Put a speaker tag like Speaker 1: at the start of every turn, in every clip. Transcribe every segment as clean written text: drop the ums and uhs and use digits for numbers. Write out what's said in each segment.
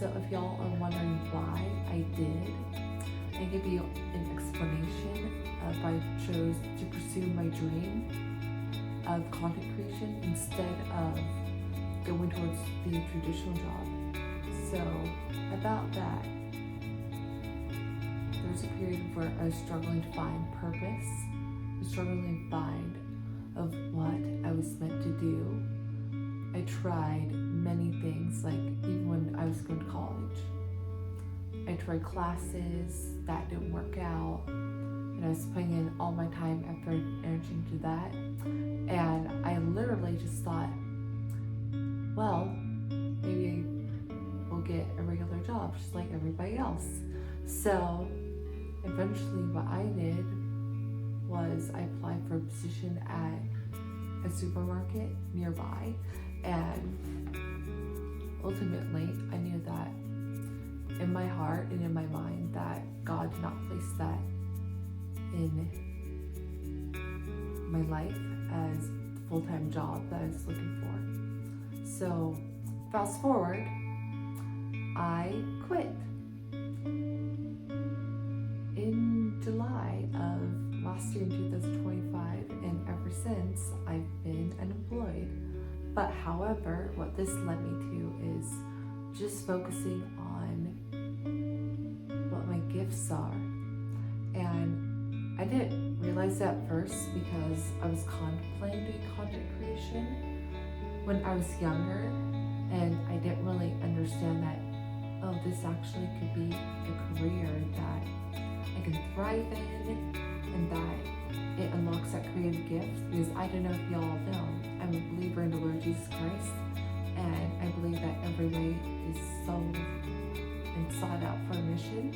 Speaker 1: So if y'all are wondering why I did, I give you an explanation of why I chose to pursue my dream of content creation instead of going towards the traditional job. So about that, there was a period where I was struggling to find purpose, struggling to find of what I was meant to do. I tried many things, like even when I was going to college. I tried classes that didn't work out, and I was putting in all my time, effort, and energy into that. And I literally just thought, well, maybe we'll get a regular job just like everybody else. So eventually what I did was I applied for a position at a supermarket nearby, and ultimately I knew that in my heart and in my mind that God did not place that in my life as the full-time job that I was looking for. So fast forward, I quit in July of last year in 2025, and ever since I've been unemployed. But however, what this led me to is just focusing on what my gifts are. And I didn't realize that at first because I was contemplating content creation when I was younger, and I didn't really understand that, oh, this actually could be a career that I can thrive in, and that it unlocks that creative gift. Because I don't know if y'all know, I'm a believer in the Lord Jesus Christ, and I believe that every way is sold and sought out for a mission.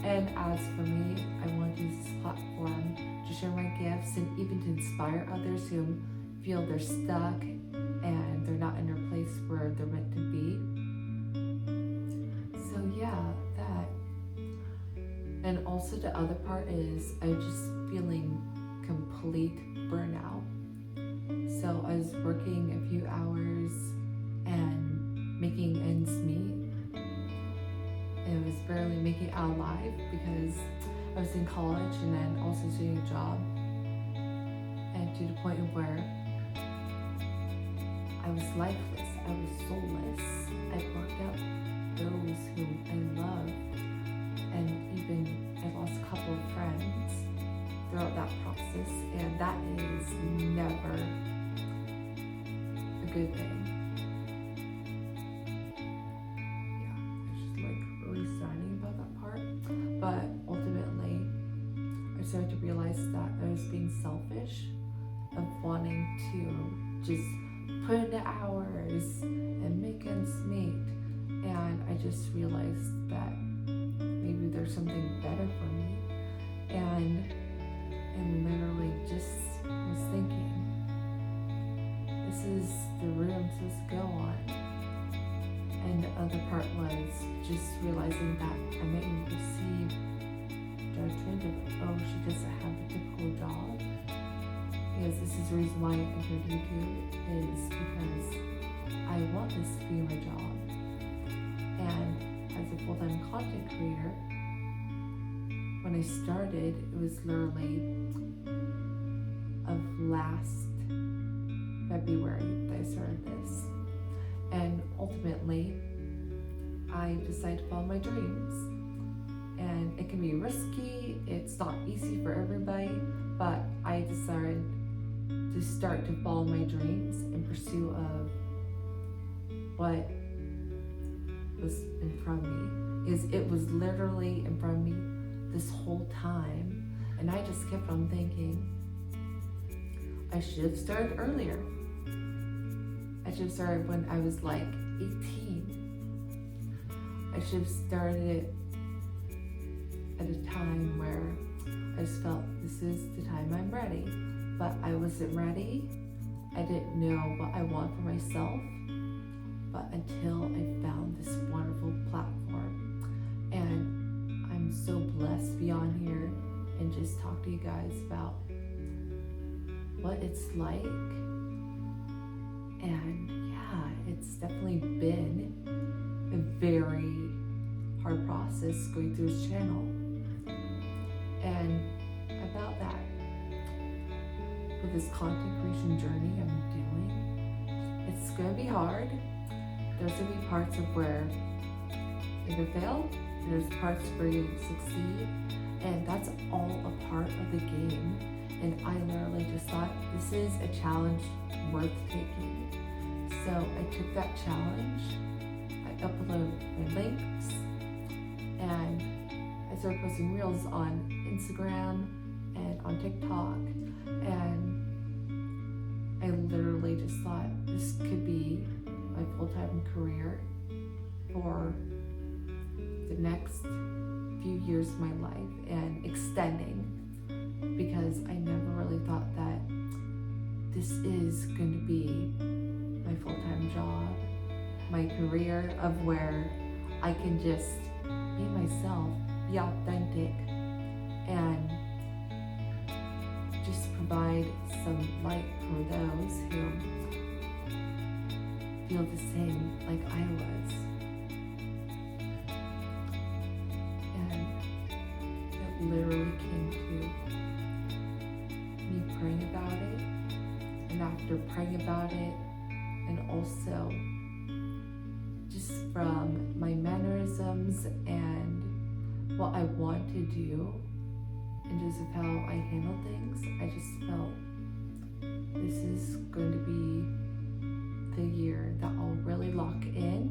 Speaker 1: And as for me, I want to use this platform to share my gifts and even to inspire others who feel they're stuck and they're not in their place where they're meant to be. So yeah, that. And also the other part is I'm just feeling complete burnout. So I was working a few hours and making ends meet, and I was barely making it out alive because I was in college and then also doing a job, and to the point where I was lifeless, I was soulless. I blocked out those who I loved, and even I lost a couple of friends throughout that process, and that is never a good thing. Yeah, it's just like really saddening about that part. But ultimately, I started to realize that I was being selfish of wanting to just put in the hours and make ends meet, and I just realized that maybe there's something better for me, and literally just was thinking, this is the route I'm supposed to go on. And the other part was just realizing that I may receive judgment of, oh, she doesn't have a typical job. Because this is the reason why I entered YouTube, is because I want this to be my job. And as a full-time content creator, when I started, it was literally of last February that I started this. And ultimately, I decided to follow my dreams. And it can be risky, it's not easy for everybody, but I decided to start to follow my dreams in pursuit of what was in front of me. Is it was literally in front of me this whole time, and I just kept on thinking, I should have started earlier. I should have started when I was like 18. I should have started it at a time where I just felt this is the time I'm ready. But I wasn't ready. I didn't know what I want for myself. But until I found this wonderful platform, and I'm so blessed to be on here and just talk to you guys about what it's like. And yeah, it's definitely been a very process going through his channel. And about that, with this content creation journey I'm doing, it's gonna be hard. There's gonna be parts of where you're gonna fail, there's parts where you succeed, and that's all a part of the game. And I literally just thought, this is a challenge worth taking. So I took that challenge, I uploaded my links, and I started posting reels on Instagram and on TikTok. And I literally just thought, this could be my full-time career for the next few years of my life and extending, because I never really thought that this is going to be my full-time job, my career of where I can just be myself, be authentic, and just provide some light for those who feel the same like I was. And it literally came to me praying about it, and after praying about it, and also just from my mannerisms and what I want to do, and just of how I handle things, I just felt this is going to be the year that I'll really lock in,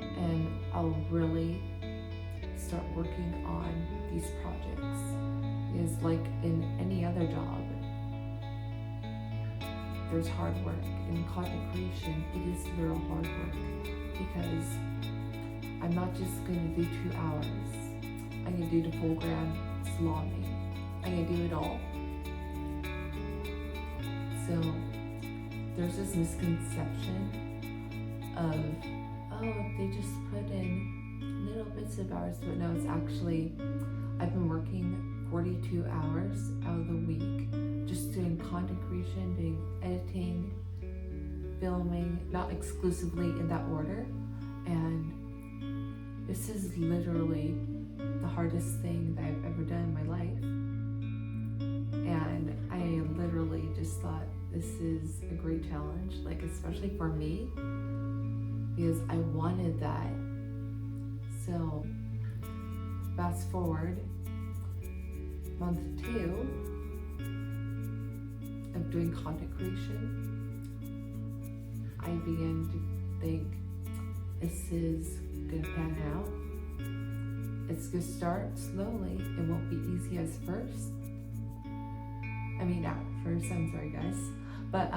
Speaker 1: and I'll really start working on these projects. Because like in any other job, there's hard work. In content creation, it is literal hard work, because I'm not just going to do 2 hours. I'm going to do the full grand salami. I'm going to do it all. So there's this misconception of, oh, they just put in little bits of hours, but no, it's actually, I've been working 42 hours out of the week just doing content creation, doing editing, filming, not exclusively in that order. And this is literally the hardest thing that I've ever done in my life. And I literally just thought, this is a great challenge, like especially for me, because I wanted that. So fast forward, month 2 of doing content creation, I began to think, this is gonna pan out. It's gonna start slowly. It won't be easy as first. I mean, at first, I'm sorry guys. But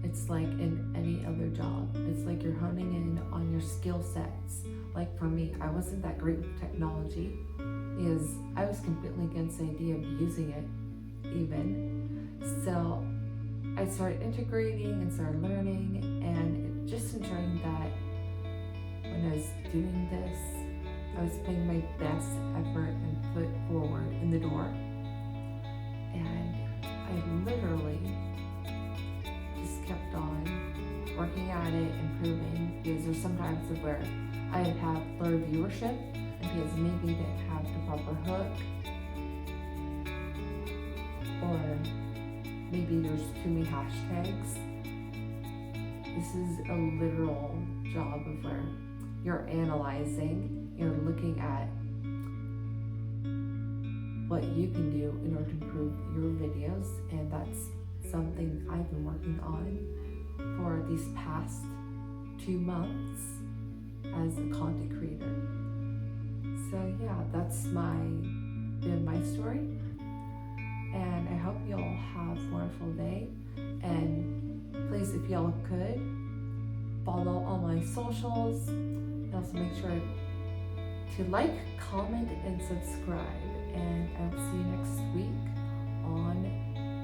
Speaker 1: it's like in any other job. It's like you're honing in on your skill sets. Like for me, I wasn't that great with technology, because I was completely against the idea of using it even. So I started integrating and started learning, and just ensuring that when I was doing this, I was putting my best effort and foot forward in the door. And I literally just kept on working at it, improving, because there's some times of where I would have lower viewership, and because maybe didn't have the proper hook, or maybe there's too many hashtags. This is a literal job of where you're analyzing, you're looking at what you can do in order to improve your videos, and that's something I've been working on for these past 2 months as a content creator. So yeah, that's my bit of my story, and I hope you all have a wonderful day. And please, if y'all could, follow all my socials, and also make sure to like, comment, and subscribe. And I'll see you next week on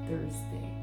Speaker 1: Thursday.